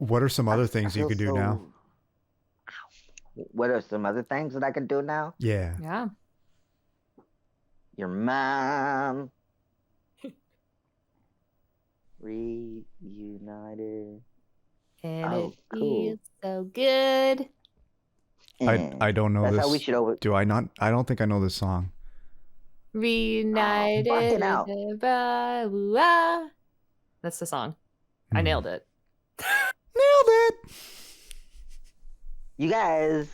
What are some I, other I things you feel could do now? so. What are some other things that I could do now? Yeah. Yeah. Your mom reunited. And it Oh, feels cool. so good. I don't know That's how we this. should over. Do I not? I don't think I know this song. Oh, Reunited fucking with out. the ba-woo-ah. That's the song. I Hmm. nailed it. Nailed it. You guys,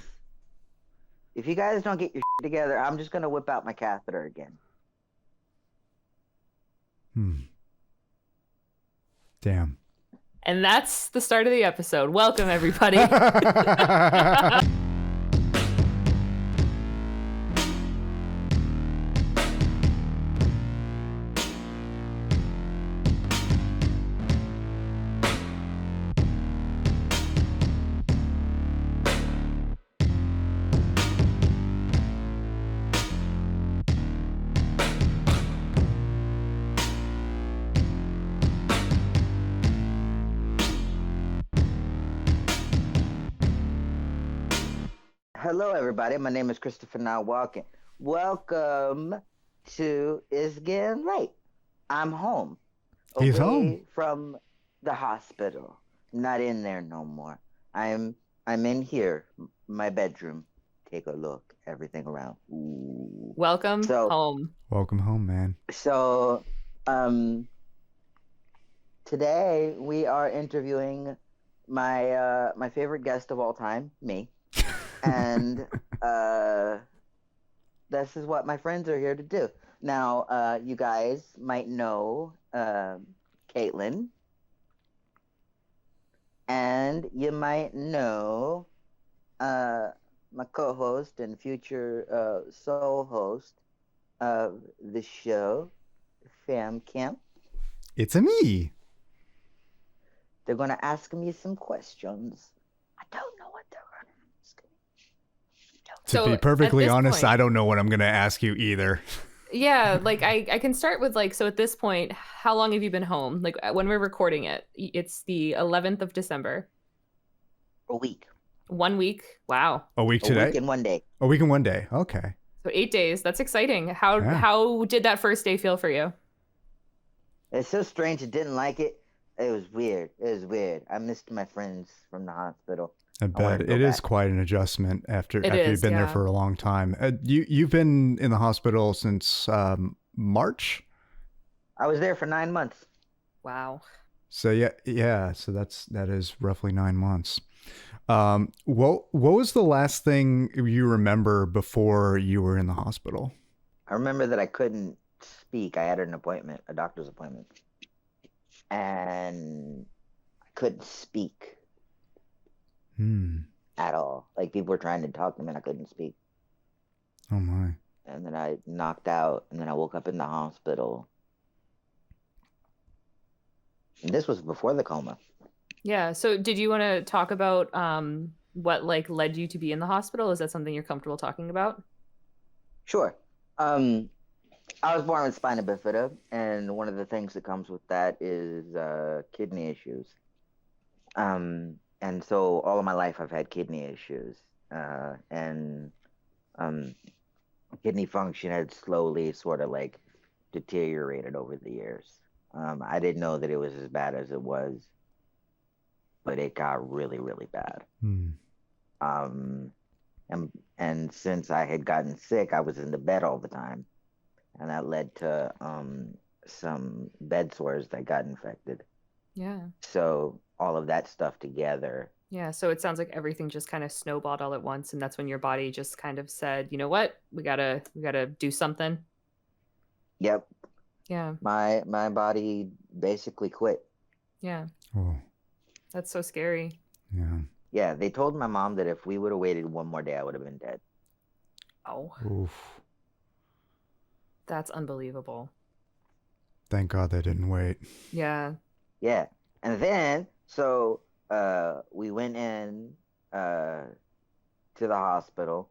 if you guys don't get your shit together, I'm just gonna whip out my catheter again. Hmm. Damn. And that's the start of the episode. Welcome, everybody. Hello, everybody. My name is ChristopherNotWalken. Welcome to It's Getting Late. I'm home, He's home. away from the hospital. Not in there no more. I'm in here, my bedroom. Take a look, everything around. Ooh. Welcome So, home. Welcome home, man. so, um, today we are interviewing my favorite guest of all time, me, and this is what my friends are here to do. Now, you guys might know Caitlin, and you might know my co-host and future sole host of the show, Fam Camp. It's a me. They're going to ask me some questions. I don't know what they're going to ask me. To So be at perfectly this honest, point- I don't know what I'm going to ask you either. Yeah, like I can start with like, so at this point, how long have you been home? Like when we're recording it, it's the 11th of December. A week. 1 week. Wow. A week A today? week and 1 day. A week and 1 day. Okay. So 8 days. That's exciting. How Yeah. how did that first day feel for you? It's so strange. I didn't like it. It was weird. It was weird. I missed my friends from the hospital. I wanted bet to go it is back. quite an adjustment after It you've is, been there yeah. for a long time. You've been in the hospital since March. I was there for 9 months. Wow. So yeah. So that is roughly 9 months. What was the last thing you remember before you were in the hospital? I remember that I couldn't speak. I had an appointment, a doctor's appointment, and I couldn't speak at all. Like people were trying to talk to me and I couldn't speak. Oh my. And then I knocked out and then I woke up in the hospital. And this was before the coma. Yeah. So did you want to talk about what like led you to be in the hospital? Is that something you're comfortable talking about? Sure. I was born with spina bifida, and one of the things that comes with that is kidney issues. And so all of my life I've had kidney issues, and kidney function had slowly sort of like deteriorated over the years. I didn't know that it was as bad as it was, but it got really, really bad. Um, and since I had gotten sick, I was in the bed all the time, and that led to some bed sores that got infected. Yeah. So all of that stuff together. Yeah. So it sounds like everything just kind of snowballed all at once, and that's when your body just kind of said, you know what, we gotta do something. Yep. Yeah. My body basically quit. Yeah. Oh. That's so scary. Yeah. Yeah, they told my mom that if we would have waited one more day, I would have been dead. Oh, Oof. that's unbelievable. Thank God they didn't wait. Yeah. Yeah. And then, so we went in to the hospital.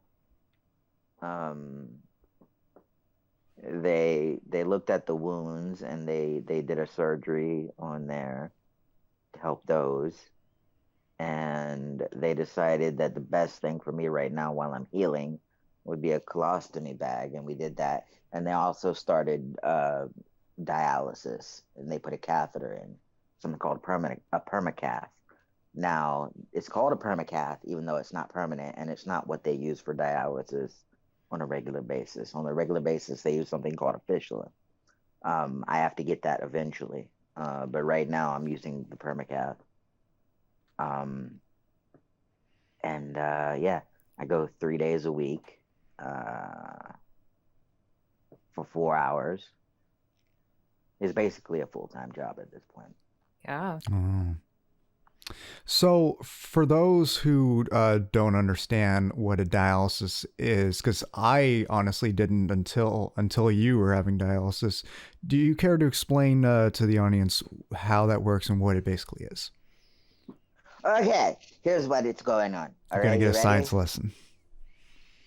They looked at the wounds and they did a surgery on there to help those. and they decided that the best thing for me right now while I'm healing would be a colostomy bag, and we did that. And they also started dialysis, and they put a catheter in, something called a permacath. Now, it's called a permacath, even though it's not permanent, and it's not what they use for dialysis on a regular basis. On a regular basis, they use something called a fistula. I have to get that eventually, but right now I'm using the permacath. And yeah, I go 3 days a week for 4 hours. It's basically a full-time job at this point. Yeah. Oh. So, for those who don't understand what a dialysis is, because I honestly didn't until you were having dialysis, do you care to explain to the audience how that works and what it basically is? Okay, here's what it's going on. You're gonna get a science lesson.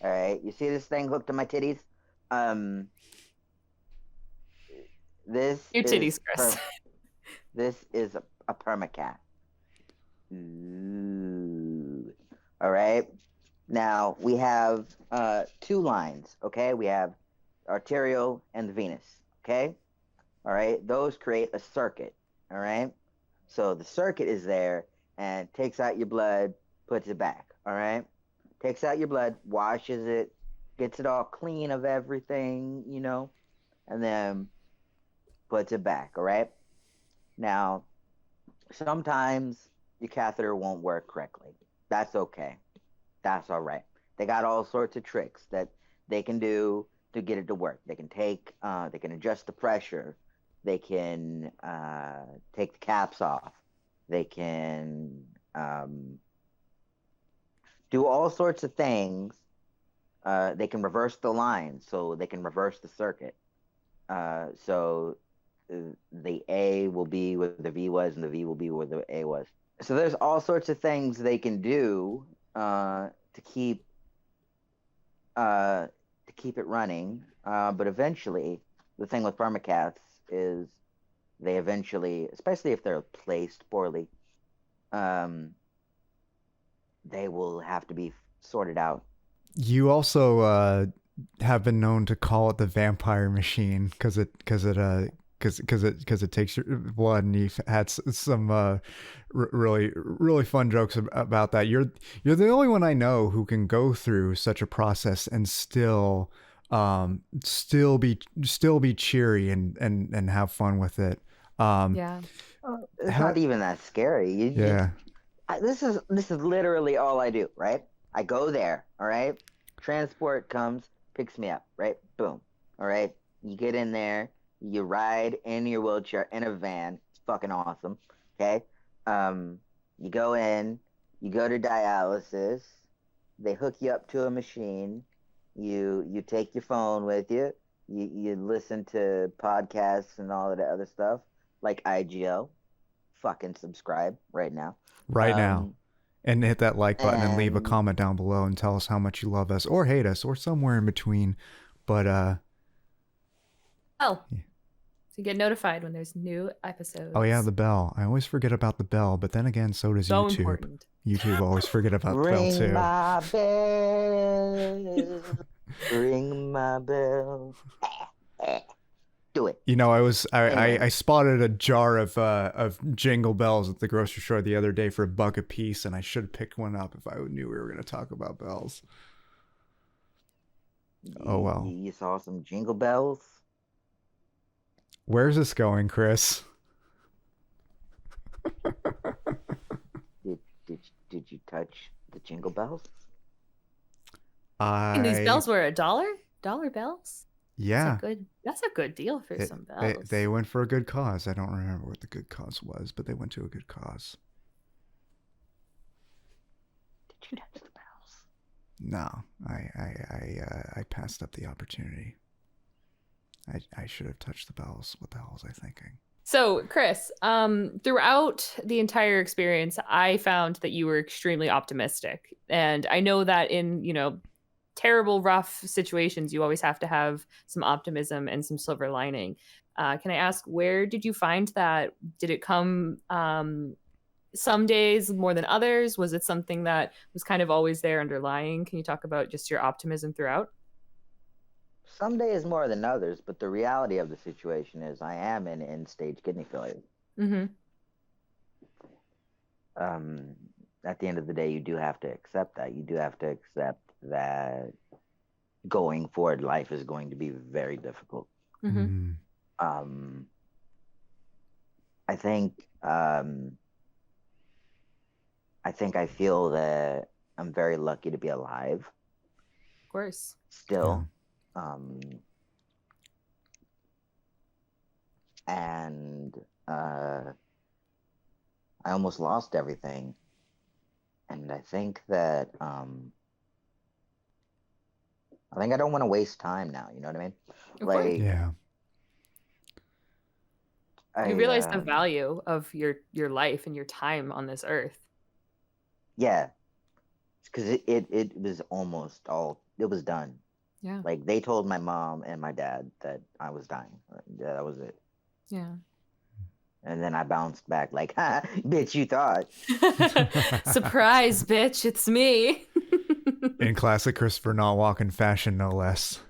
All right, you see this thing hooked to my titties? This Your titties, Chris. This is a permacath. Ooh. All right. Now we have 2 lines. Okay, we have arterial and the venous. Okay. All right. Those create a circuit. All right. So the circuit is there and takes out your blood, puts it back. All right. Takes out your blood, washes it, gets it all clean of everything, and then puts it back. All right. Now, sometimes your catheter won't work correctly. That's okay. That's all right. They got all sorts of tricks that they can do to get it to work. They can they can adjust the pressure. They can take the caps off. They can do all sorts of things. They can reverse the line, so they can reverse the circuit. So the A will be where the V was, and the V will be where the A was. So there's all sorts of things they can do to keep it running. But eventually, the thing with permacaths is they eventually, especially if they're placed poorly, they will have to be sorted out. You also have been known to call it the vampire machine because it takes your blood, and you've had some really fun jokes about that. You're the only one I know who can go through such a process and still be cheery and have fun with it. Yeah. It's not even that scary. This is literally all I do, right? I go there, all right? Transport comes, picks me up, right? Boom. All right. You get in there, you ride in your wheelchair in a van. It's fucking awesome. Okay. You go in, you go to dialysis, they hook you up to a machine, you take your phone with you, you listen to podcasts and all of the other stuff, like IGO. Fucking subscribe right now. Right now. And hit that like button and leave a comment down below and tell us how much you love us or hate us or somewhere in between. But yeah. To get notified when there's new episodes. Oh yeah, the bell. I always forget about the bell, but then again, so does YouTube. Important. YouTube always forget about the bell too. Ring my bell. Ring my bell. Do it. I spotted a jar of jingle bells at the grocery store the other day for $1 a piece, and I should have picked one up if I knew we were going to talk about bells. Oh well. You saw some jingle bells? Where's this going, Chris? Did you touch the jingle bells? And these bells were $1? $1 bells? Yeah. That's a good deal for some bells. They went for a good cause. I don't remember what the good cause was, but they went to a good cause. Did you touch the bells? No, I passed up the opportunity. I should have touched the bells. What the hell was I thinking? So, Chris, throughout the entire experience, I found that you were extremely optimistic. And I know that in, terrible, rough situations, you always have to have some optimism and some silver lining. Can I ask, where did you find that? Did it come some days more than others? Was it something that was kind of always there underlying? Can you talk about just your optimism throughout? Some days more than others, but the reality of the situation is I am in end-stage kidney failure. Mm-hmm. At the end of the day, you do have to accept that. You do have to accept that going forward, life is going to be very difficult. Mm-hmm. I think I feel that I'm very lucky to be alive. Of course. Still. And I almost lost everything. And I think that I don't want to waste time now, you know what I mean? Like, yeah. You realize the value of your life and your time on this earth. Yeah. Because it was almost all, it was done. Yeah. Like, they told my mom and my dad that I was dying. Yeah, that was it. Yeah. And then I bounced back like, ha, bitch, you thought. Surprise, bitch, it's me. In classic ChristopherNotWalken fashion, no less.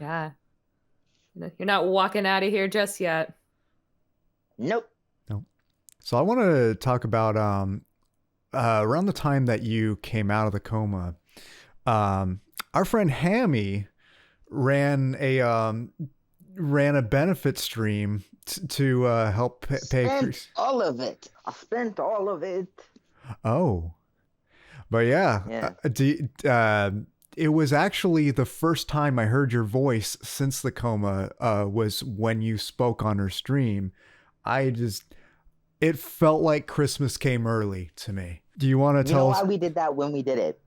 Yeah. You're not walking out of here just yet. Nope. So I want to talk about around the time that you came out of the coma. Our friend Hammy ran a benefit stream to help pay. All of it. I spent all of it. Oh, but yeah. It was actually the first time I heard your voice since the coma. Was when you spoke on her stream. It felt like Christmas came early to me. Do you want to tell us why we did that when we did it?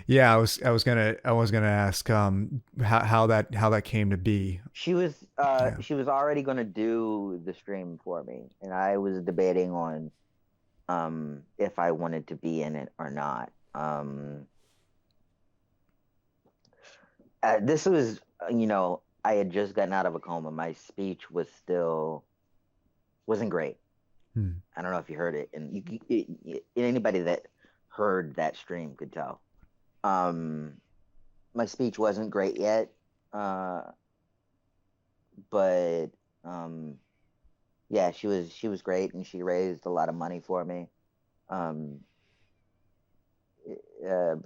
Yeah, I was gonna ask how that came to be. She was already gonna do the stream for me, and I was debating on if I wanted to be in it or not. This was, I had just gotten out of a coma. My speech wasn't great. I don't know if you heard it, and anybody that heard that stream could tell. My speech wasn't great yet, but yeah, she was great, and she raised a lot of money for me. But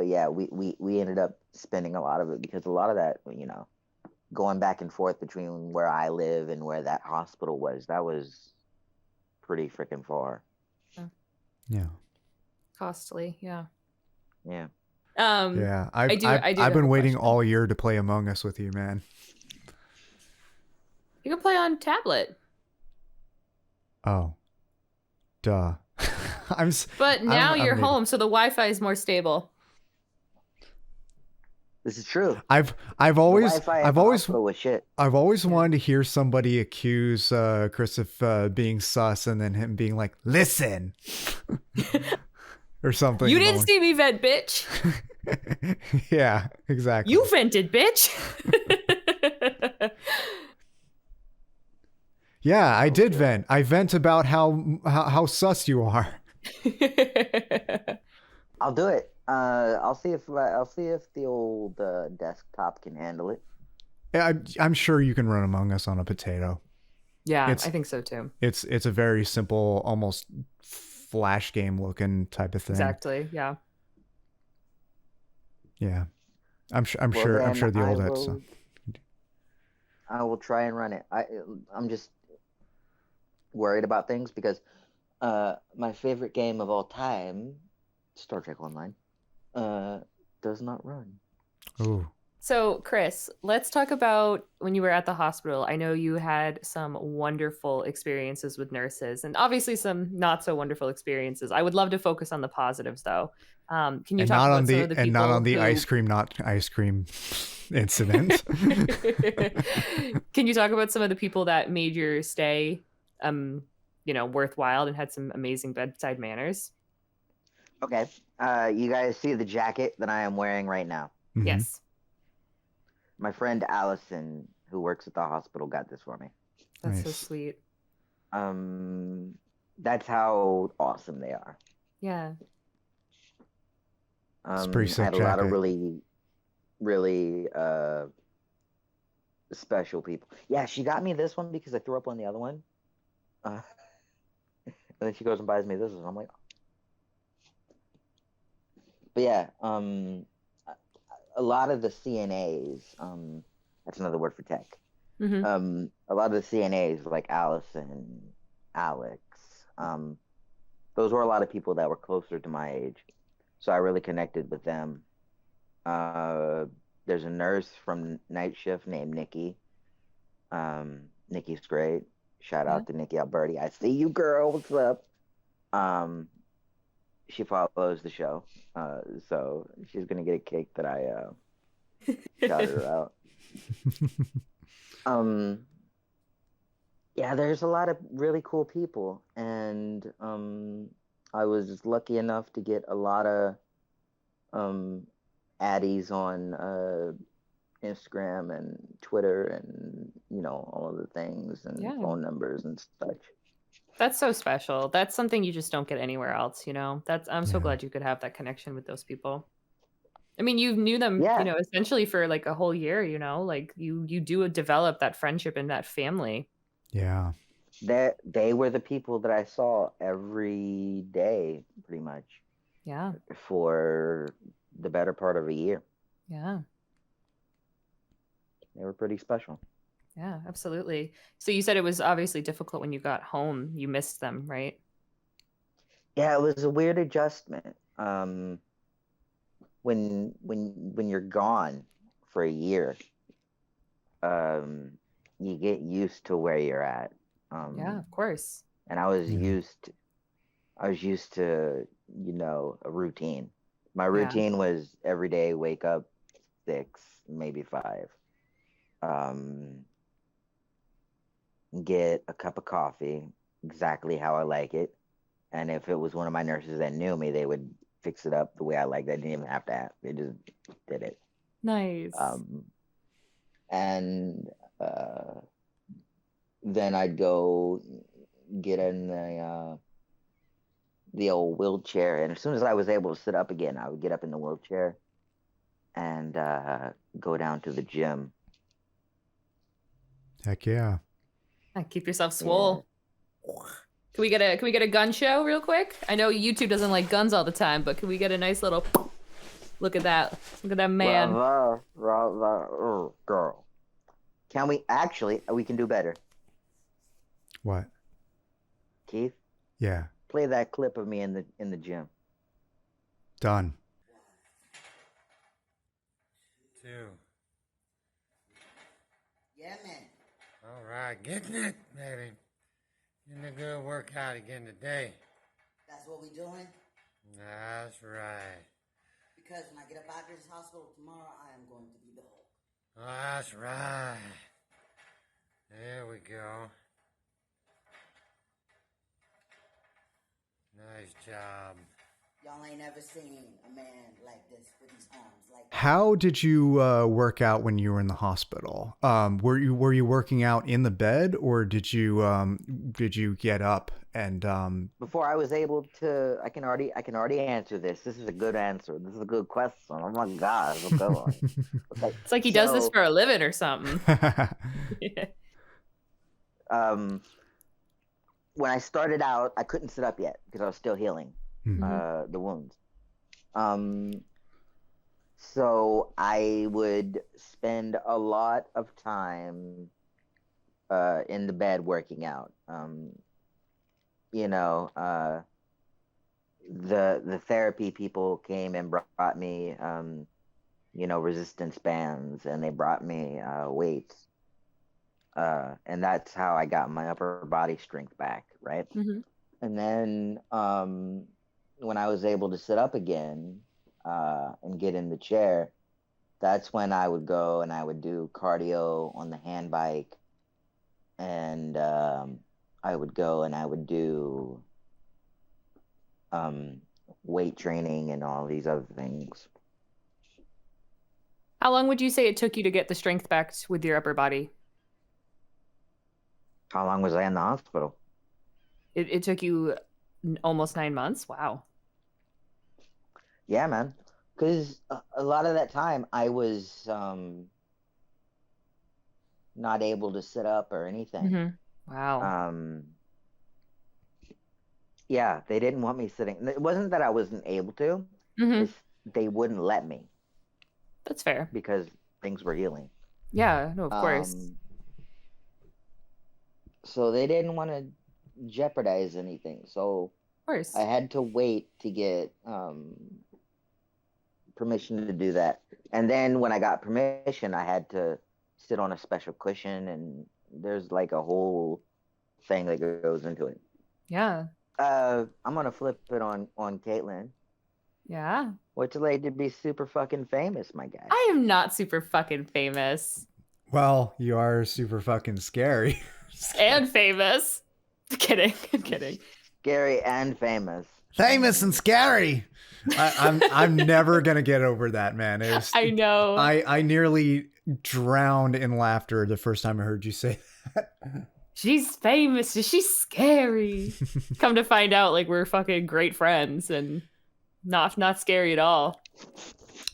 yeah, we ended up spending a lot of it because a lot of that, going back and forth between where I live and where that hospital was, that was pretty freaking far. Yeah. Costly, yeah. Yeah. Yeah, I've been waiting all year to play Among Us with you, man. You can play on tablet. Oh, duh. But now you're home, so the Wi-Fi is more stable. This is true. I've always wanted to hear somebody accuse Chris of being sus, and then him being like, "Listen," or something. You didn't see me vent, bitch. Yeah, exactly. You vented, bitch. Yeah, I did vent. I vent about how sus you are. I'll do it. I'll see if the old desktop can handle it. Yeah, I'm sure you can run Among Us on a potato. Yeah, I think so too. It's a very simple, almost flash game looking type of thing. Exactly. Yeah. Yeah, I'm sure the old episode. I will try and run it. I'm just worried about things because my favorite game of all time, Star Trek Online, does not run. Oh. So, Chris, let's talk about when you were at the hospital. I know you had some wonderful experiences with nurses and obviously some not so wonderful experiences. I would love to focus on the positives, though. Can you talk about some of the people and not on the ice cream incident? Can you talk about some of the people that made your stay, worthwhile and had some amazing bedside manners? Okay. You guys see the jacket that I am wearing right now? Mm-hmm. Yes. My friend Allison, who works at the hospital, got this for me. That's nice. So sweet. That's how awesome they are. Yeah. It's a pretty I sick had a lot of jacket. really special people. Yeah, she got me this one because I threw up on the other one. And then she goes and buys me this one. I'm like, but yeah, a lot of the CNAs, that's another word for tech. A lot of the CNAs like Allison, Alex, those were a lot of people that were closer to my age. So I really connected with them. There's a nurse from night shift named Nikki. Nikki's great. Shout Yeah. out to Nikki Alberti. I see you, girl. What's up? She follows the show, so she's gonna get a kick that I shouted her out. Yeah, there's a lot of really cool people, and I was just lucky enough to get a lot of addies on Instagram and Twitter and all of the things and Yeah. phone numbers and such. That's so special. That's something you just don't get anywhere else, I'm so Yeah. glad you could have that connection with those people. I mean, you knew them, Yeah, essentially for like a whole year, like you do develop that friendship and that family. Yeah. they were the people that I saw every day, pretty much, Yeah. for the better part of a year. Yeah. They were pretty special. Yeah, absolutely. So you said it was obviously difficult when you got home. You missed them, right? Yeah, it was a weird adjustment. When you're gone for a year, you get used to where you're at. Yeah, of course. And I was Yeah. used to, a routine. My Yeah. routine was every day wake up 6, maybe 5. Get a cup of coffee exactly how I like it. And if it was one of my nurses that knew me, they would fix it up the way I liked it. I didn't even have to ask. They just did it. Nice. And then I'd go get in the old wheelchair. And as soon as I was able to sit up again, I would get up in the wheelchair and go down to the gym. Heck yeah. Keep yourself swole. Yeah. Can we get a gun show real quick? I know YouTube doesn't like guns all the time, but can we get a nice little look at that? Look at that man. Girl. Can we actually? We can do better. What? Keith? Yeah. Play that clip of me in the gym. Done. 2. Yeah, man. All right, getting it, baby. Getting a good workout again today. That's what we doing? That's right. Because when I get up out of this hospital tomorrow, I am going to be the Hulk. Oh, that's right. There we go. Nice job. Y'all ain't never seen a man like this with his arms like that. How did you work out when you were in the hospital? Were you working out in the bed, or did you get up and Before I was able to, I can already answer this. This is a good answer. This is a good question. Oh my God. Okay. It's like he does this for a living or something. When I started out, I couldn't sit up yet because I was still healing the wounds. So I would spend a lot of time in the bed working out. The therapy people came and brought me resistance bands, and they brought me weights. And that's how I got my upper body strength back, right? And then when I was able to sit up again and get in the chair, that's when I would go and I would do cardio on the hand bike, and I would go and I would do weight training and all these other things. How long would you say it took you to get the strength back with your upper body? How long was I in the hospital? It took you almost 9 months? Wow. Yeah, man. Because a lot of that time I was not able to sit up or anything. Wow. Yeah, they didn't want me sitting. It wasn't that I wasn't able to. It's they wouldn't let me That's fair. because things were healing. Yeah, no, of course. So they didn't want to jeopardize anything. So Of course. I had to wait to get permission to do that. And then when I got permission, I had to sit on a special cushion, and there's like a whole thing that goes into it. Yeah. I'm gonna flip it on Caitlin. Yeah. What's it like to be super fucking famous, my guy? I am not super fucking famous. Well, you are super fucking scary. And famous. Kidding. I'm kidding. Scary and famous. Famous and scary. I'm never gonna get over that, man. I know. I nearly drowned in laughter the first time I heard you say that. She's famous. She's scary. Come to find out, like, we're fucking great friends and not scary at all.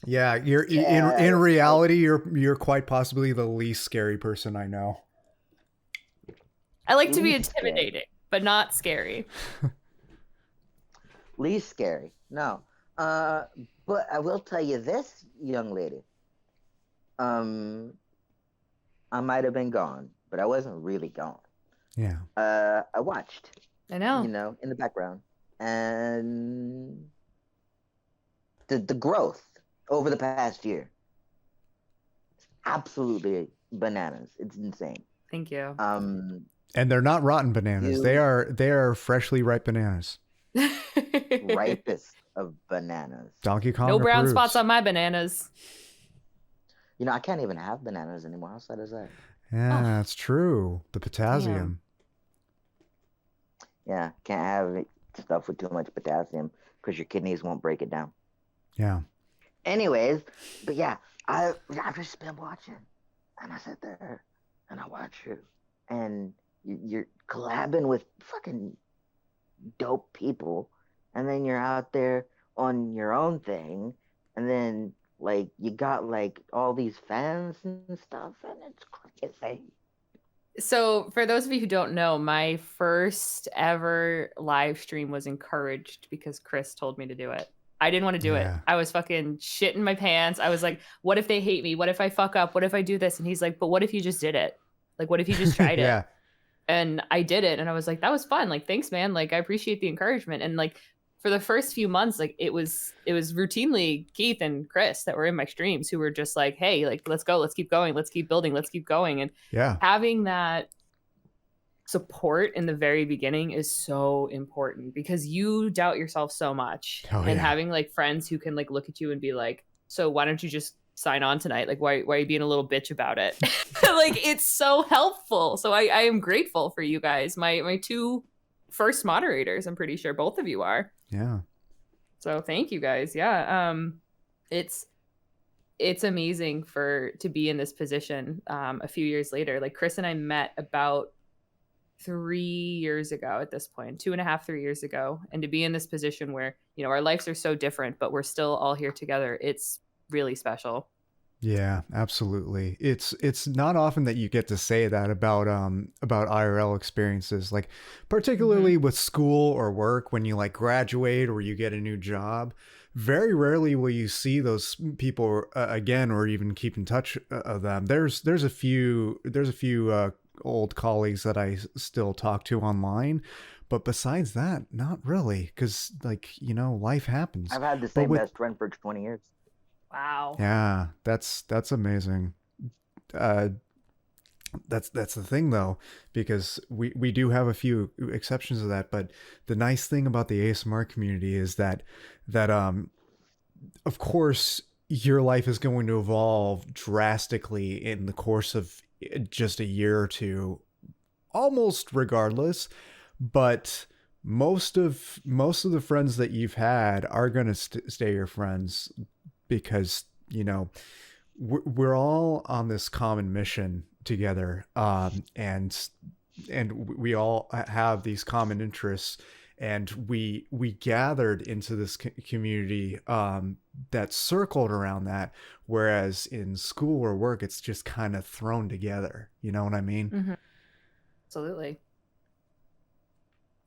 Yeah, in reality, you're quite possibly the least scary person I know. I like to be intimidating, but not scary. Least scary. No. But I will tell you this, young lady. I might have been gone, but I wasn't really gone. Yeah. I watched. I know. You know, in the background. And the growth over the past year. It's absolutely bananas. It's insane. Thank you. And they're not rotten bananas. They are freshly ripe bananas. Ripest of bananas. Donkey Kong. No brown approves. spots on my bananas. You know, I can't even have bananas anymore. How sad is that? Yeah, that's true. The potassium. Yeah, can't have stuff with too much potassium because your kidneys won't break it down. Yeah. Anyways, but yeah, I've just been watching, and I sit there and I watch you, and you're collabing with fucking dope people, and then you're out there on your own thing, and then like you got like all these fans and stuff, and it's crazy. So for those of you who don't know, my first ever live stream was encouraged because Chris told me to do it. I didn't want to do it. I was fucking shitting my pants. I was like, what if they hate me? What if I fuck up? What if I do this? And he's like, but what if you just did it? Like, what if you just tried it? And I did it. And I was like, that was fun. Like, thanks, man. Like, I appreciate the encouragement. And like, for the first few months, like it was routinely Keith and Chris that were in my streams who were just like, hey, like, let's go, let's keep going, let's keep building, let's keep going. And having that support in the very beginning is so important because you doubt yourself so much. And having like friends who can like look at you and be like, so why don't you just sign on tonight? Like, why are you being a little bitch about it? Like, it's so helpful. So I am grateful for you guys. My two first moderators, I'm pretty sure both of you are. Yeah. So thank you guys. Yeah. It's amazing to be in this position a few years later. Like Chris and I met about 3 years ago at this point, 2.5, 3 years ago. And to be in this position where, you know, our lives are so different, but we're still all here together. It's really special. Yeah, absolutely. It's not often that you get to say that about IRL experiences, like particularly with school or work when you like graduate or you get a new job. Very rarely will you see those people again or even keep in touch of them. There's a few old colleagues that I still talk to online, but besides that, not really, because like, you know, life happens. I've had the same best friend for 20 years. Wow. Yeah, that's amazing. That's the thing though, because we do have a few exceptions to that, but the nice thing about the ASMR community is that of course your life is going to evolve drastically in the course of just a year or two, almost regardless, but most of the friends that you've had are going to stay your friends because, you know, we're all on this common mission together, and we all have these common interests, and we gathered into this community that circled around that, whereas in school or work it's just kind of thrown together, you know what I mean? Mm-hmm. Absolutely.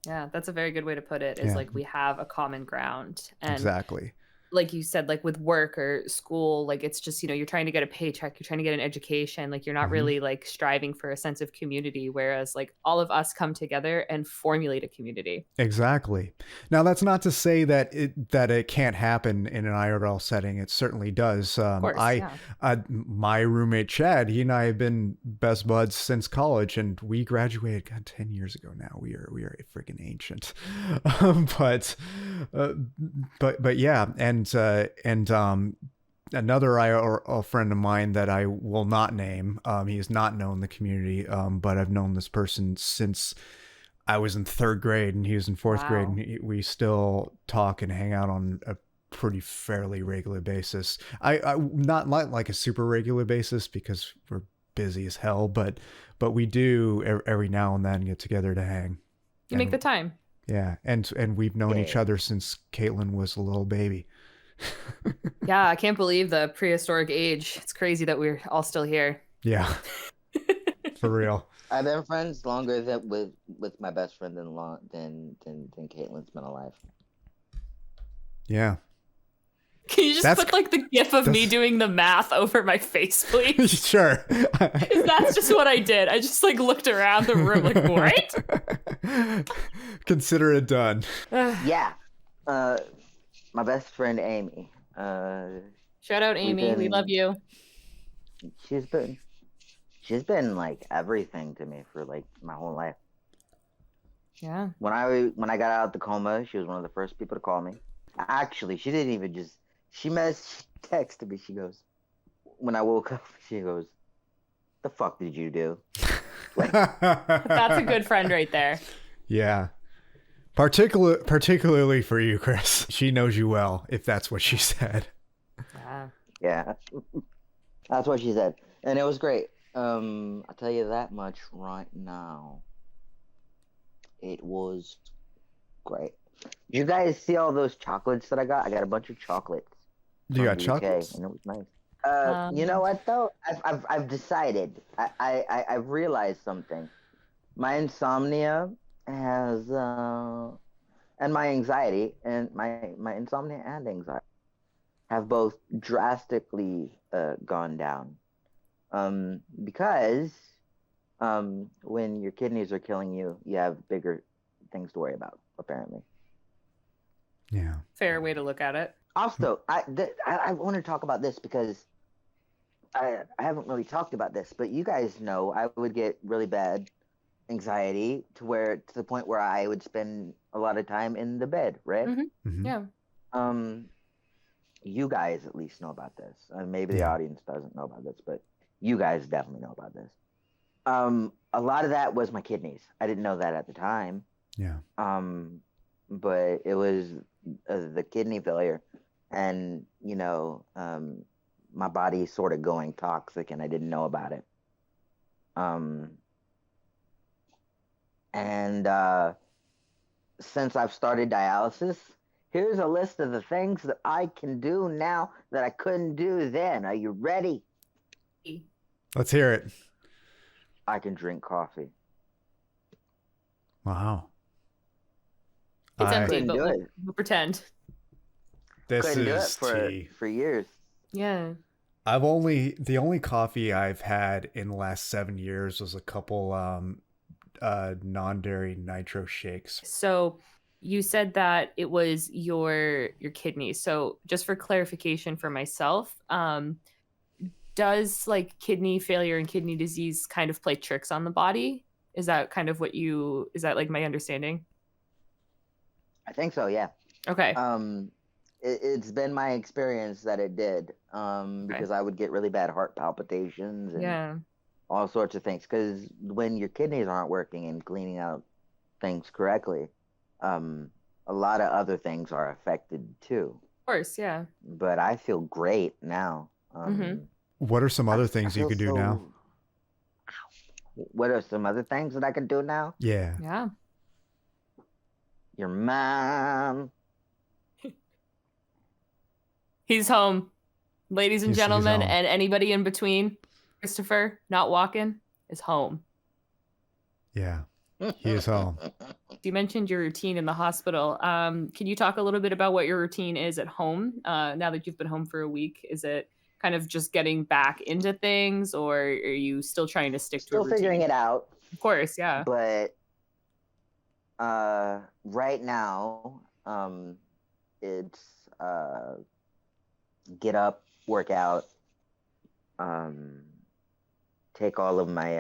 Yeah, that's a very good way to put it, is Yeah. like we have a common ground. And Exactly. like you said, like with work or school, like it's just, you know, you're trying to get a paycheck, you're trying to get an education, like you're not really like striving for a sense of community, whereas like all of us come together and formulate a community. Exactly. Now, that's not to say that it can't happen in an IRL setting. It certainly does. Of course, yeah. My roommate Chad, he and I have been best buds since college, and we graduated 10 years ago now. We are freaking ancient. But yeah, and another IRL friend of mine that I will not name. He has not known the community, but I've known this person since I was in 3rd grade and he was in 4th grade, and we still talk and hang out on a pretty fairly regular basis. I not like a super regular basis because we're busy as hell, but we do every now and then get together to hang. You make the time. Yeah, and we've known each other since Caitlin was a little baby. Yeah, I can't believe the prehistoric age. It's crazy that we're all still here. Yeah. For real. I've been friends longer with my best friend than Caitlin's been alive. Yeah. Can you just put like the gif of me doing the math over my face, please? Sure. That's just what I did. I just like looked around the room like, what? Consider it done. Yeah. My best friend Amy. Shout out Amy. We love you. She's been like everything to me for like my whole life. Yeah. When I got out of the coma, she was one of the first people to call me. Actually, she didn't even just. She texted me. She goes, when I woke up, she goes, "The fuck did you do?" Like, that's a good friend right there. Yeah. Particularly for you, Chris. She knows you well, if that's what she said. Yeah. That's what she said. And it was great. I'll tell you that much right now. It was great. Did you guys see all those chocolates that I got? I got a bunch of chocolates. You got chocolates? And it was nice. You know what though? I've decided. I've realized something. My insomnia has and my anxiety and my insomnia and anxiety have both drastically gone down. Because when your kidneys are killing you, you have bigger things to worry about, apparently. Yeah. Fair way to look at it. Also, I want to talk about this because I haven't really talked about this, but you guys know I would get really bad anxiety to the point where I would spend a lot of time in the bed, right? Mm-hmm. Mm-hmm. Yeah. You guys at least know about this. Maybe the audience doesn't know about this, but you guys definitely know about this. A lot of that was my kidneys. I didn't know that at the time. Yeah. But it was the kidney failure, and my body sort of going toxic, and I didn't know about it. And since I've started dialysis, here's a list of the things that I can do now that I couldn't do then. Are you ready? Let's hear it. I can drink coffee. Wow. It's empty, but we'll pretend. This couldn't is do it for years. Yeah. The only coffee I've had in the last 7 years was a couple non-dairy nitro shakes. So you said that it was your kidneys. So just for clarification for myself, does like kidney failure and kidney disease kind of play tricks on the body? Is that kind of is that like my understanding? I think so, yeah. Okay. It's been my experience that it did, because I would get really bad heart palpitations and all sorts of things. Because when your kidneys aren't working and cleaning out things correctly, a lot of other things are affected too. Of course, yeah. But I feel great now. What are some other things you could do now? What are some other things that I could do now? Yeah. Yeah. Your mom. He's home. Ladies and He's gentlemen, home. and anybody in between, ChristopherNotWalken is home. Yeah, he is home. You mentioned your routine in the hospital. Can you talk a little bit about what your routine is at home now that you've been home for a week? Is it kind of just getting back into things, or are you still trying to stick to a Still routine? figuring it out. Of course, yeah. But right now, it's get up, work out, take all of my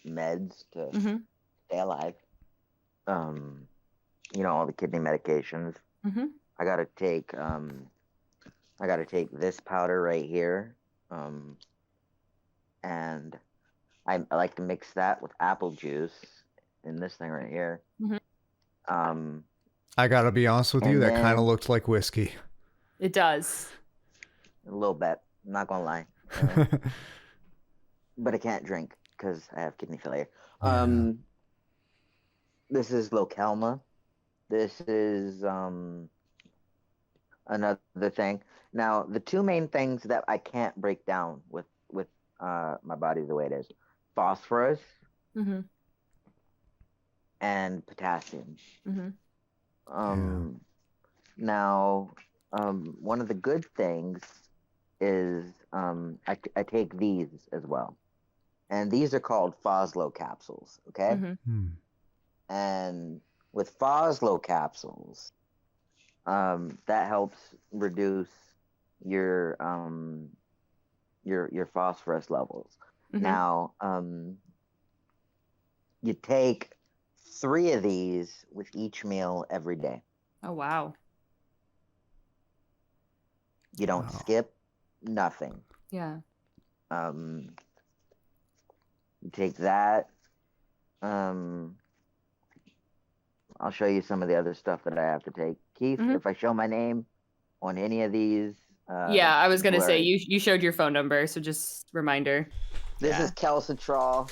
meds to stay alive. All the kidney medications. I gotta take this powder right here, and I like to mix that with apple juice in this thing right here. I gotta be honest with you, that kind of then- looked like whiskey. It does. A little bit. I'm not gonna lie. But I can't drink because I have kidney failure. Yeah. This is Localma. This is another thing. Now, the two main things that I can't break down with my body the way it is: phosphorus and potassium. Now, one of the good things is I take these as well, and these are called Foslo capsules. Okay, and with Foslo capsules, that helps reduce your phosphorus levels. Now, you take 3 of these with each meal every day. Oh, wow. You don't skip nothing. Yeah. You take that. I'll show you some of the other stuff that I have to take. Keith, if I show my name on any of these. Yeah, I was going to say, blurry. you showed your phone number, so just reminder. This is calcitrol.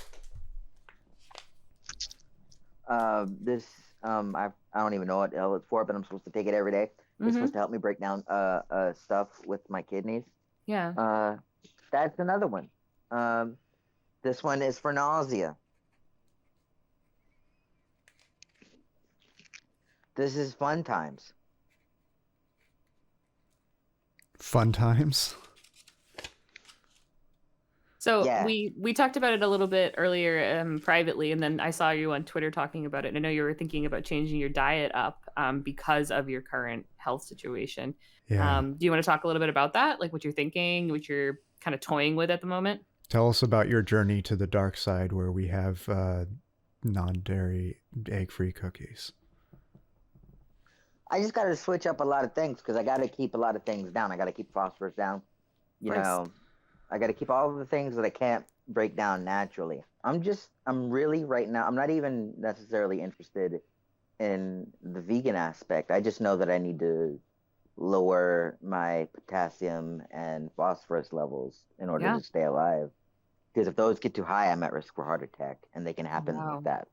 This I don't even know what the hell it's for, but I'm supposed to take it every day. It's supposed to help me break down stuff with my kidneys. Yeah. That's another one. This one is for nausea. This is Fun Times. Fun times. So Yeah. we talked about it a little bit earlier privately, and then I saw you on Twitter talking about it. And I know you were thinking about changing your diet up because of your current health situation. Yeah. Do you want to talk a little bit about that? Like what you're thinking, what you're kind of toying with at the moment? Tell us about your journey to the dark side where we have non-dairy, egg-free cookies. I just got to switch up a lot of things because I got to keep a lot of things down. I got to keep phosphorus down. You know, I got to keep all of the things that I can't break down naturally. I'm really right now, I'm not even necessarily interested in the vegan aspect. I just know that I need to lower my potassium and phosphorus levels in order to stay alive. Because if those get too high, I'm at risk for heart attack, and they can happen like that.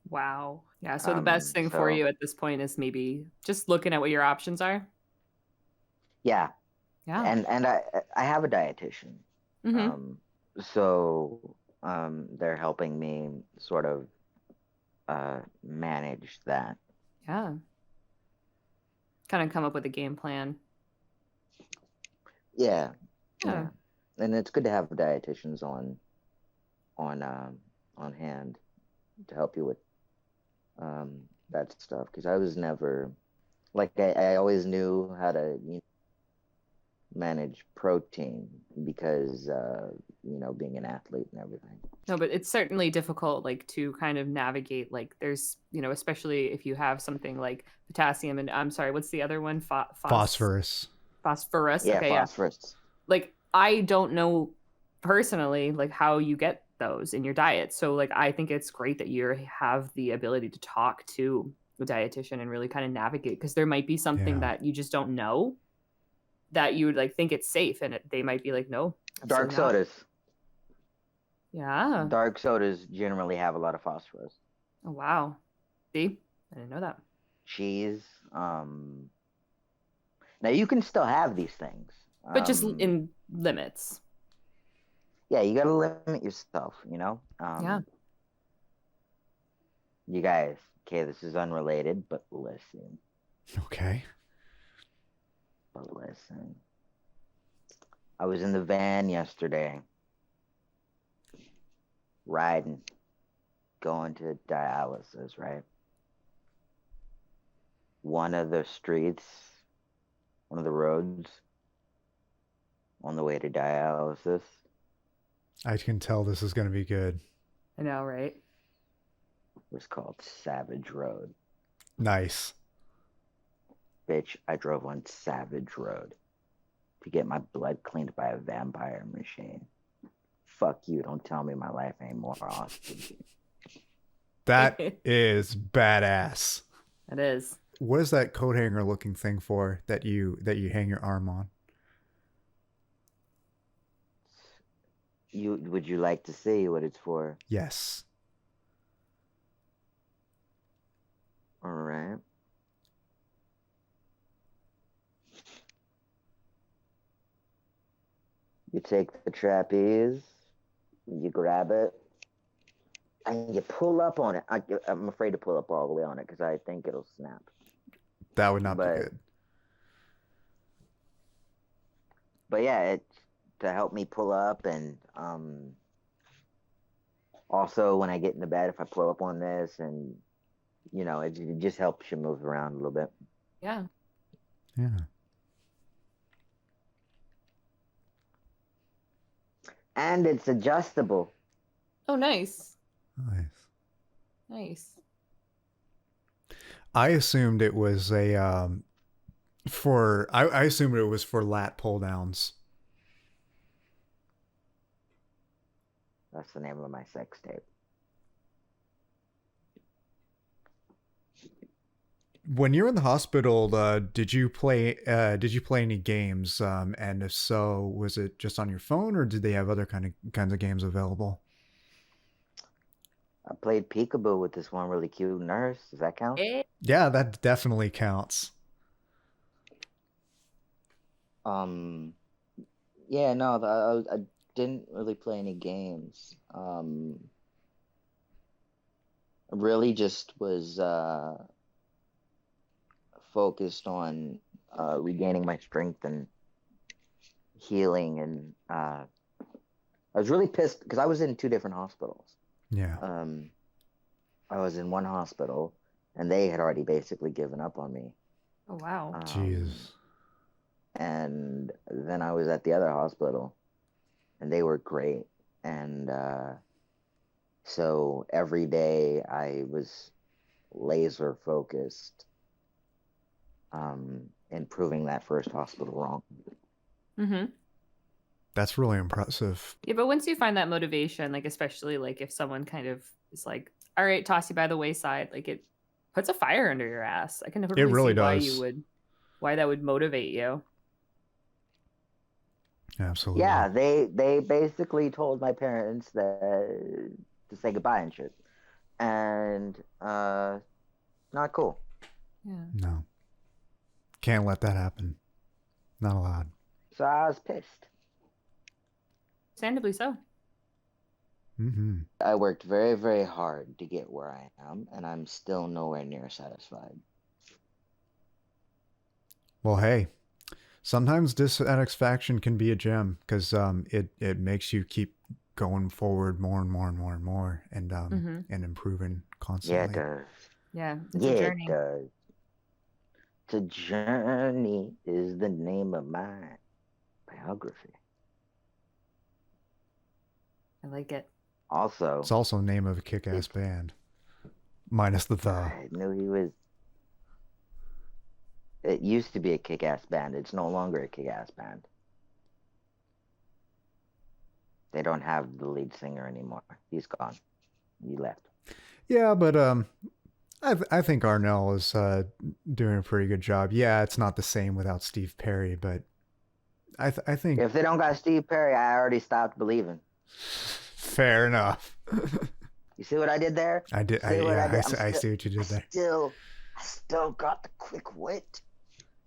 Wow. Yeah. So the best thing for you at this point is maybe just looking at what your options are. Yeah. Yeah. And I have a dietitian. So they're helping me sort of manage that. Yeah. Kind of come up with a game plan. Yeah. And it's good to have dietitians on hand to help you with that stuff, because I was never like I always knew how to manage protein because being an athlete and everything. No, but it's certainly difficult, like to kind of navigate. Like there's, especially if you have something like potassium and I'm sorry, what's the other one? Phosphorus. Phosphorus. Yeah, okay, phosphorus. Yeah. Like I don't know personally like how you get those in your diet. So like I think it's great that you have the ability to talk to a dietitian and really kind of navigate, because there might be something that you just don't know that you would like think it's safe, and they might be like, no. Dark sodas. Yeah. Dark sodas generally have a lot of phosphorus. Oh wow. See? I didn't know that. cheese. Now you can still have these things. But just in limits. Yeah, you gotta limit yourself, you know? Yeah. You guys, okay, this is unrelated, but listen. Okay. But listen. I was in the van yesterday, riding, going to dialysis, right? One of the streets, one of the roads on the way to dialysis. I can tell this is going to be good. I know, right? Was called Savage Road. Nice. Bitch, I drove on Savage Road to get my blood cleaned by a vampire machine. Fuck you, don't tell me my life ain't more awesome. That is badass. It is. What is that coat hanger looking thing for that you hang your arm on? Would you like to see what it's for? Yes. All right. You take the trapeze, you grab it, and you pull up on it. I'm afraid to pull up all the way on it because I think it'll snap. That would not be good. But yeah, it's to help me pull up, and also when I get into bed, if I pull up on this, and you know, it just helps you move around a little bit. Yeah. Yeah. And it's adjustable. Oh, nice. Nice. Nice. I assumed it was a I assumed it was for lat pull downs. That's the name of my sex tape. When you're in the hospital, did you play any games? And if so, was it just on your phone, or did they have other kinds of games available? I played peekaboo with this one really cute nurse. Does that count? Yeah, that definitely counts. Yeah, no, I didn't really play any games. I really just was focused on regaining my strength and healing, and I was really pissed because I was in 2 different hospitals. Yeah. I was in one hospital and they had already basically given up on me. Oh, wow. Jesus. And then I was at the other hospital and they were great. And so every day I was laser focused in proving that first hospital wrong. Mm-hmm. That's really impressive. Yeah, but once you find that motivation, like especially like if someone kind of is like, all right, toss you by the wayside, like it puts a fire under your ass. I can totally really see does. why that would motivate you. Absolutely. Yeah, they basically told my parents that to say goodbye and shit. And not cool. Yeah. No. Can't let that happen. Not allowed. So I was pissed. Understandably so. Mm-hmm. I worked very, very hard to get where I am, and I'm still nowhere near satisfied. Well, hey, sometimes dissatisfaction can be a gem because it makes you keep going forward more and more and more and more, and and improving constantly. Yeah, it does. Yeah, it's a journey. It does. The Journey is the name of my biography. I like it. Also, It's also the name of a kick-ass band, minus the the. I knew he was. It used to be a kick-ass band. It's no longer a kick-ass band. They don't have the lead singer anymore. He's gone. He left. Yeah, but I think Arnell is doing a pretty good job. Yeah, it's not the same without Steve Perry, but I think If they don't got Steve Perry, I already stopped believing. fair enough. You see what I did there? I did. See what I did? I see what you did there. I I still got the quick wit.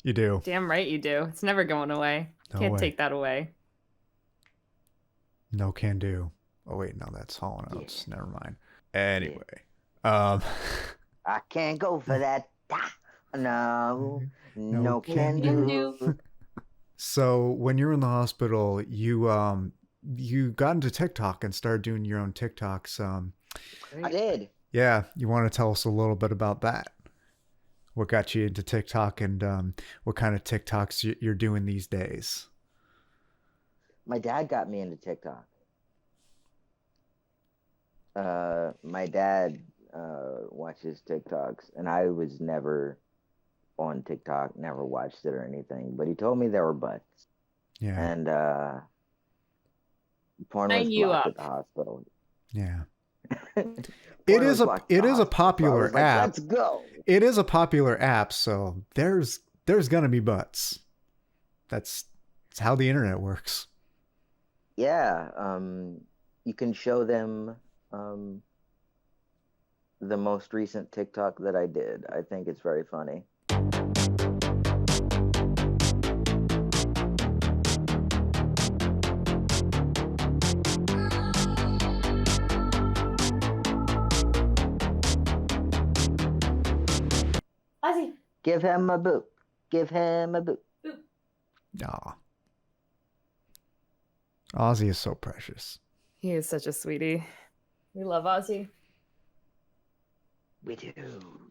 You do. Damn right you do. It's never going away. No Can't way. take that away. No can do. Oh wait, no, that's Hall & Oates. Yeah. Never mind. Anyway, I can't go for that. No, no can Can do. do. So when you were in the hospital, you got into TikTok and started doing your own TikToks. I did. Yeah, you want to tell us a little bit about that? What got you into TikTok and what kind of TikToks you're doing these days? My dad got me into TikTok. My dad watches TikToks, and I was never on TikTok, never watched it or anything. But he told me there were butts, Yeah, and porn was Sign you blocked up. at the hospital. yeah. Porn It was is a blocked at the hospital, so I popular was like, app. Let's go. It is a popular app, so there's gonna be butts. That's how the internet works. Yeah, you can show them the most recent TikTok that I did. I think it's very funny. Ozzy. Give him a boot. Give him a boot. Aw. Ozzy is so precious. He is such a sweetie. We love Ozzy. We do.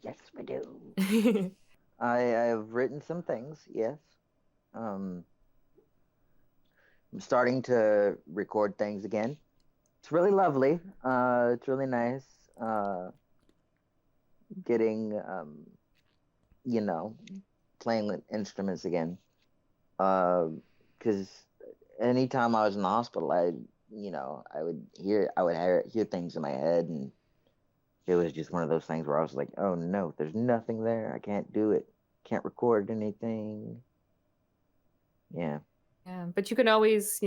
Yes, we do. I've written some things, yes. I'm starting to record things again. It's really lovely. It's really nice. Getting, playing with instruments again. Because anytime I was in the hospital, I would hear things in my head, and it was just one of those things where I was like, oh no, there's nothing there. I can't do it. Can't record anything. Yeah. Yeah, but you can always,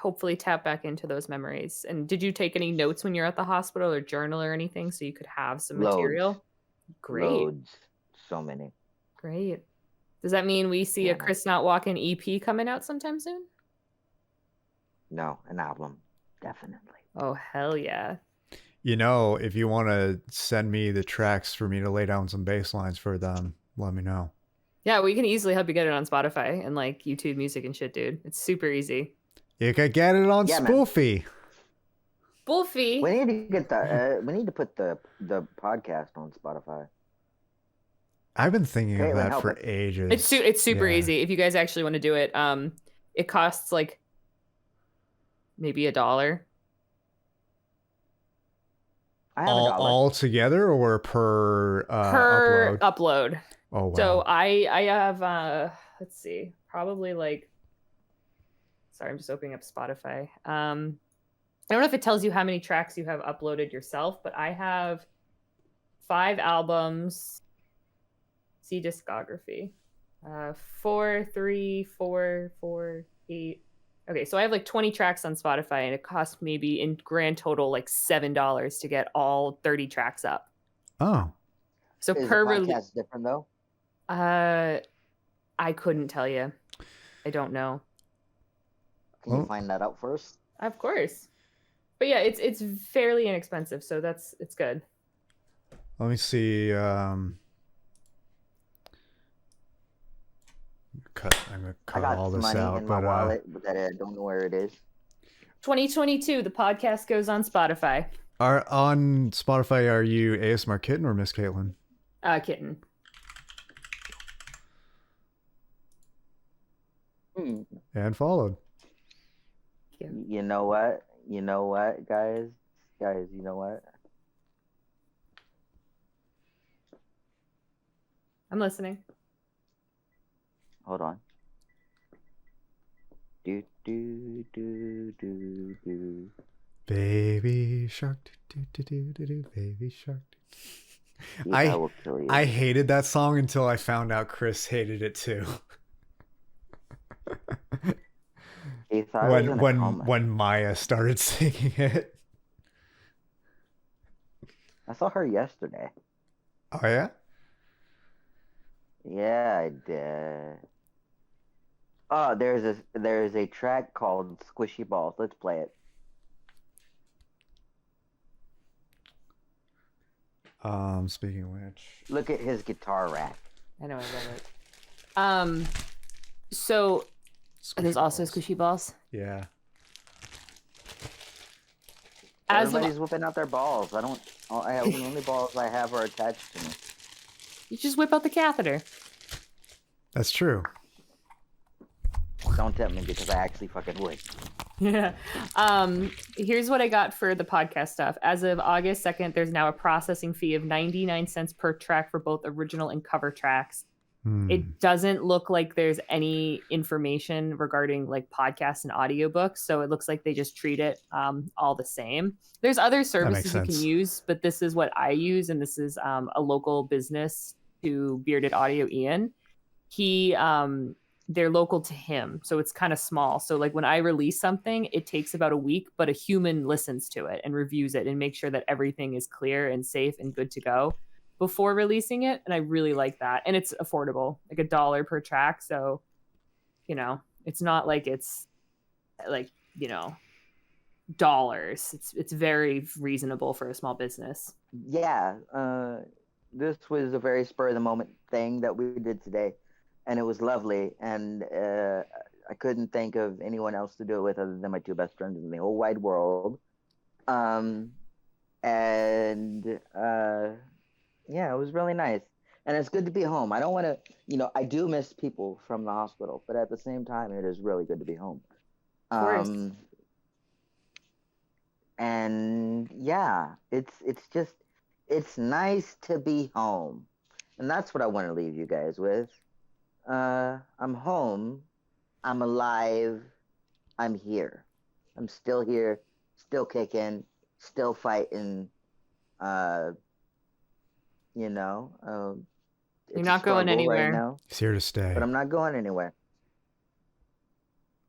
hopefully tap back into those memories. And did you take any notes when you're at the hospital or journal or anything so you could have some material? Great. Loads. So many. Great. Does that mean we see a Yeah. Chris Not Walken EP coming out sometime soon? No, an album. Definitely. Oh, hell yeah. If you want to send me the tracks for me to lay down some bass lines for them, let me know. Yeah, we can easily help you get it on Spotify and like YouTube Music and shit, dude. It's super easy. You could get it on Yeah, man. Spoofy. Wolfie. We need to get the. We need to put the podcast on Spotify. I've been thinking of Caitlin, that help for us. ages. It's super Yeah. easy if you guys actually want to do it. It costs like maybe $1. I have a dollar. All together or per Per upload? upload. Oh wow. So I have let's see, probably like, sorry, I'm just opening up Spotify. I don't know if it tells you how many tracks you have uploaded yourself, but I have 5 albums. See discography. 4, 3, 4, 4, 8. Okay, so I have like 20 tracks on Spotify, and it cost maybe in grand total like $7 to get all 30 tracks up. Oh. So Is per the release, podcast different though? I couldn't tell you. I don't know. Can you find that out first? Of course. But yeah, it's fairly inexpensive, so it's good. Let me see. I'm gonna I cut got all some this money out, in my but wallet, but that I don't know where it is. 2022, the podcast goes on Spotify. on Spotify, are you ASMRKitten or Miss Caitlin? Kitten. And followed. You know what? Guys? Guys, you know what? I'm listening. Hold on. Do do do do do. Baby shark, do, baby shark. Yeah, I will kill you. I hated that song until I found out Chris hated it too. He thought it was in a coma. when Maya started singing it. I saw her yesterday. Oh yeah? Yeah, I did. Oh, there's a track called Squishy Balls. Let's play it. Speaking of which, Look at his guitar rack. I know, I love it. So are those also squishy balls? Yeah. Everybody's whipping out their balls. I don't. I have the only balls I have are attached to me. You just whip out the catheter. That's true. Don't tempt me because I actually fucking would. Yeah. Here's what I got for the podcast stuff. As of August 2nd, there's now a processing fee of 99 cents per track for both original and cover tracks. It doesn't look like there's any information regarding like podcasts and audiobooks, so it looks like they just treat it all the same. There's other services you can use, but this is what I use, and this is a local business to Bearded Audio Ian. They're local to him, so it's kind of small. So like when I release something, it takes about a week, but a human listens to it and reviews it and makes sure that everything is clear and safe and good to go before releasing it. And I really like that. And it's affordable, like $1 per track. So, you know, it's not like it's like, you know, dollars. It's very reasonable for a small business. Yeah. This was a very spur of the moment thing that we did today. And it was lovely. And I couldn't think of anyone else to do it with other than my two best friends in the whole wide world. Yeah, it was really nice. And it's good to be home. I don't want to, I do miss people from the hospital, but at the same time, it is really good to be home. Of course. And yeah, it's nice to be home. And that's what I want to leave you guys with. I'm home. I'm alive. I'm here. I'm still here, still kicking, still fighting. You're not going anywhere. Right now, he's here to stay. but I'm not going anywhere.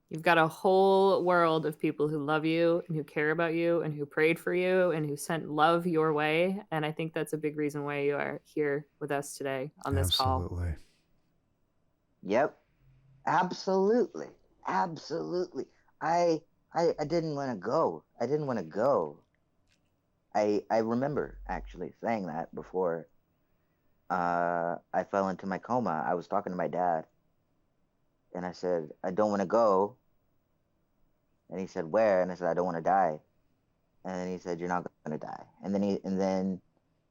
You've got a whole world of people who love you and who care about you and who prayed for you and who sent love your way. And I think that's a big reason why you are here with us today on this call. Absolutely. Yep. Absolutely. I didn't want to go. I remember actually saying that before I fell into my coma. I was talking to my dad and I said, I don't want to go. And he said, where? And I said, I don't want to die. And then he said, you're not going to die. And then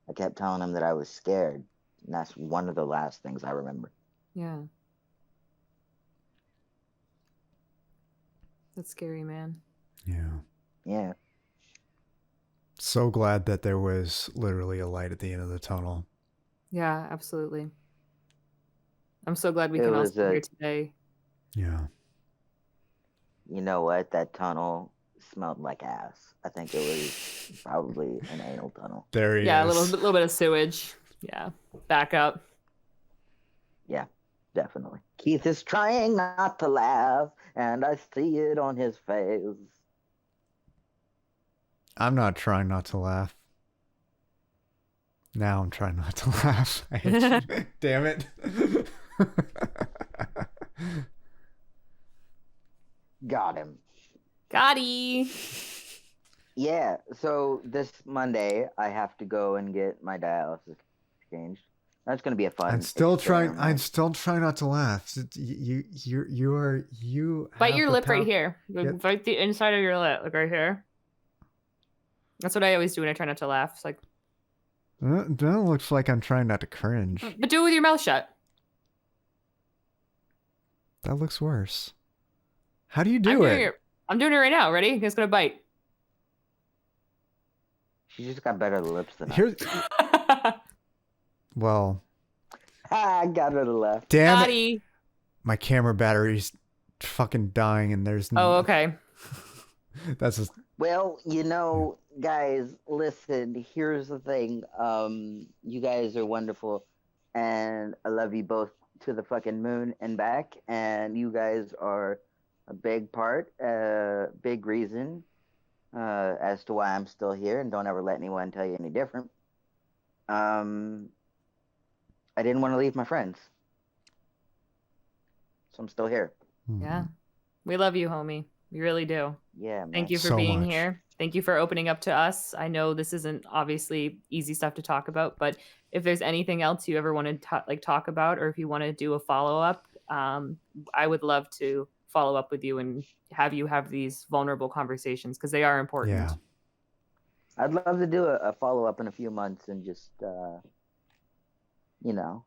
I kept telling him that I was scared. And that's one of the last things I remember. Yeah. That's scary, man. Yeah. So glad that there was literally a light at the end of the tunnel. Yeah, absolutely. I'm so glad we can all be here today. Yeah. You know what? That tunnel smelled like ass. I think it was probably an anal tunnel. There he is. Yeah, a little bit of sewage. Yeah. Back up. Yeah, definitely. Keith is trying not to laugh, and I see it on his face. I'm not trying not to laugh. Now I'm trying not to laugh. I hate you. Damn it. Got him. Gotti. Yeah, so this Monday I have to go and get my dialysis changed. That's going to be a fun. I'm still trying not to laugh. You bite your lip right here. Bite the inside of your lip, like right here. That's what I always do when I try not to laugh. It's like that looks like I'm trying not to cringe. But do it with your mouth shut. That looks worse. How do you do it? I'm doing it right now. Ready? It's gonna bite. She just got better lips than I. Well, I got her to left. Damn it. My camera battery's fucking dying, and there's no. Oh, okay. That's just. Well, guys, listen. Here's the thing. You guys are wonderful, and I love you both to the fucking moon and back. And you guys are a big part, big reason as to why I'm still here. And don't ever let anyone tell you any different. I didn't want to leave my friends. So I'm still here. Yeah. We love you, homie. We really do. Yeah, man. Thank you for So being much. here. Thank you for opening up to us. I know this isn't obviously easy stuff to talk about, but if there's anything else you ever want to talk about, or if you want to do a follow up, I would love to follow up with you and have you have these vulnerable conversations because they are important. Yeah. I'd love to do a follow up in a few months and just, you know,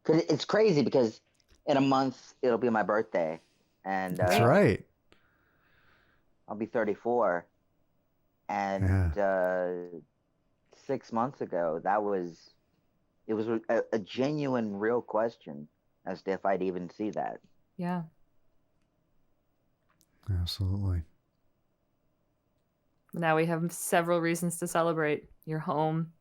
cause it's crazy because in a month it'll be my birthday, and That's right. I'll be 34. And 6 months ago, it was a genuine, real question as to if I'd even see that. Yeah. Absolutely. Now we have several reasons to celebrate. You're home,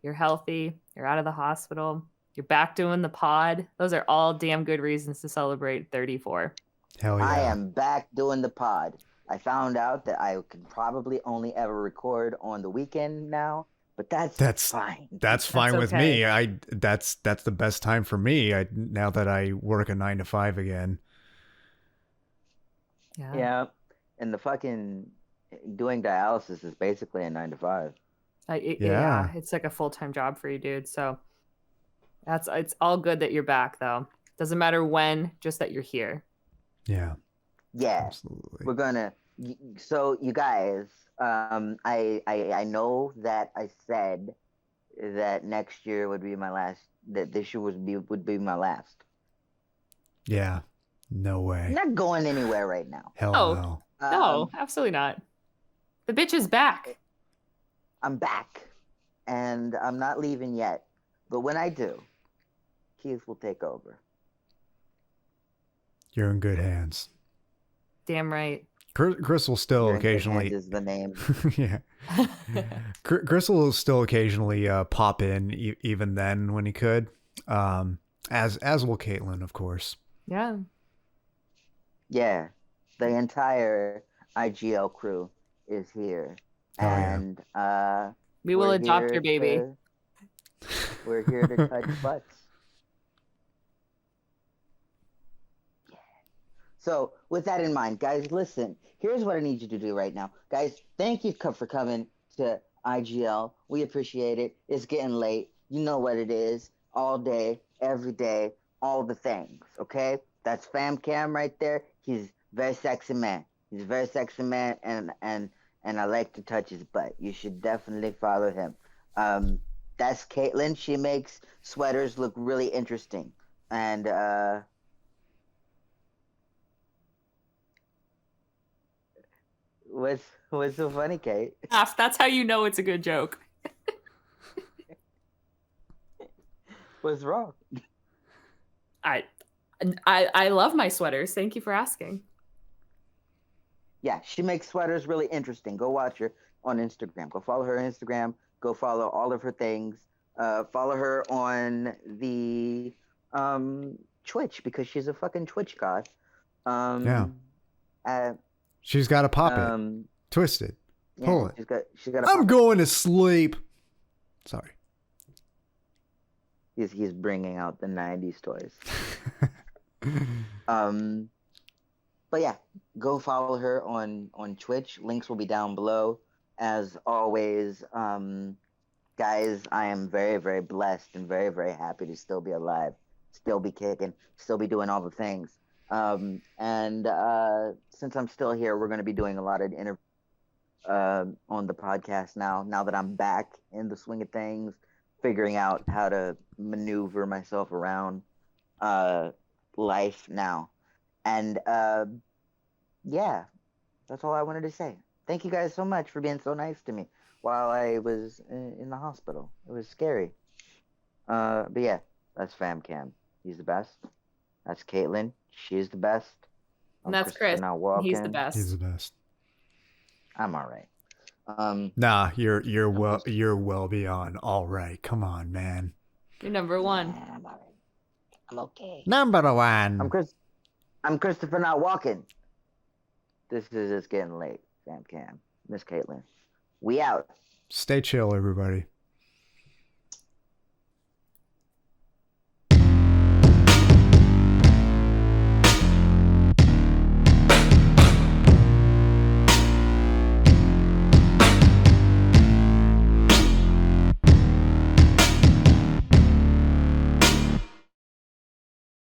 you're healthy, you're out of the hospital, you're back doing the pod. Those are all damn good reasons to celebrate 34. Hell yeah. I am back doing the pod. I found out that I can probably only ever record on the weekend now, but that's fine. That's fine with okay. me. That's the best time for me. Now that I work a 9 to 5 again. Yeah. And the fucking doing dialysis is basically a 9 to 5. Yeah, it's like a full-time job for you, dude. So it's all good that you're back though. Doesn't matter when, just that you're here. Yeah. Yeah. Absolutely. We're gonna. So you guys, I know that I said that next year would be my last. That this year would be my last. Yeah. No way. I'm not going anywhere right now. Hell no. No, absolutely not. The bitch is back. I'm back, and I'm not leaving yet. But when I do, Keith will take over. You're in good hands. Damn right. Chris will still occasionally. Is the name. Yeah. Chris will still occasionally pop in, even then when he could. As will Caitlin, of course. Yeah. Yeah, the entire IGL crew is here, and we will adopt your baby. We're here to touch butts. Yeah. So, with that in mind, guys, listen. Here's what I need you to do right now, guys. Thank you for coming to IGL. We appreciate it. It's getting late. You know what it is. All day, every day, all the things. Okay. That's Fam Cam right there. He's a very sexy man. He's a very sexy man, and I like to touch his butt. You should definitely follow him. That's Caitlin. She makes sweaters look really interesting. And what's so funny, Kate? That's how you know it's a good joke. What's wrong? I love my sweaters. Thank you for asking. Yeah, she makes sweaters really interesting. Go watch her on Instagram. Go follow her on Instagram. Go follow all of her things. Follow her on the Twitch because she's a fucking Twitch god. She's got to pop it. Twist it. Pull it. She's got I'm going to sleep. Sorry. He's bringing out the 90s toys. But yeah, go follow her on Twitch. Links will be down below. As always, guys, I am very, very blessed and very, very happy to still be alive, still be kicking, still be doing all the things. And since I'm still here, we're going to be doing a lot of interviews on the podcast now that I'm back in the swing of things, figuring out how to maneuver myself around life now. And yeah, that's all I wanted to say. Thank you guys so much for being so nice to me while I was in the hospital. It was scary. But yeah, that's Fam Cam. He's the best. That's Caitlin. She's the best. And that's Chris. He's the best. He's the best. I'm all right. Nah, you're well beyond all right. Come on, man. You're number one. I'm all right. I'm okay. Number one. I'm ChristopherNotWalken. This is It's Getting Late. Fam Cam. Miss Caitlin. We out. Stay chill, everybody.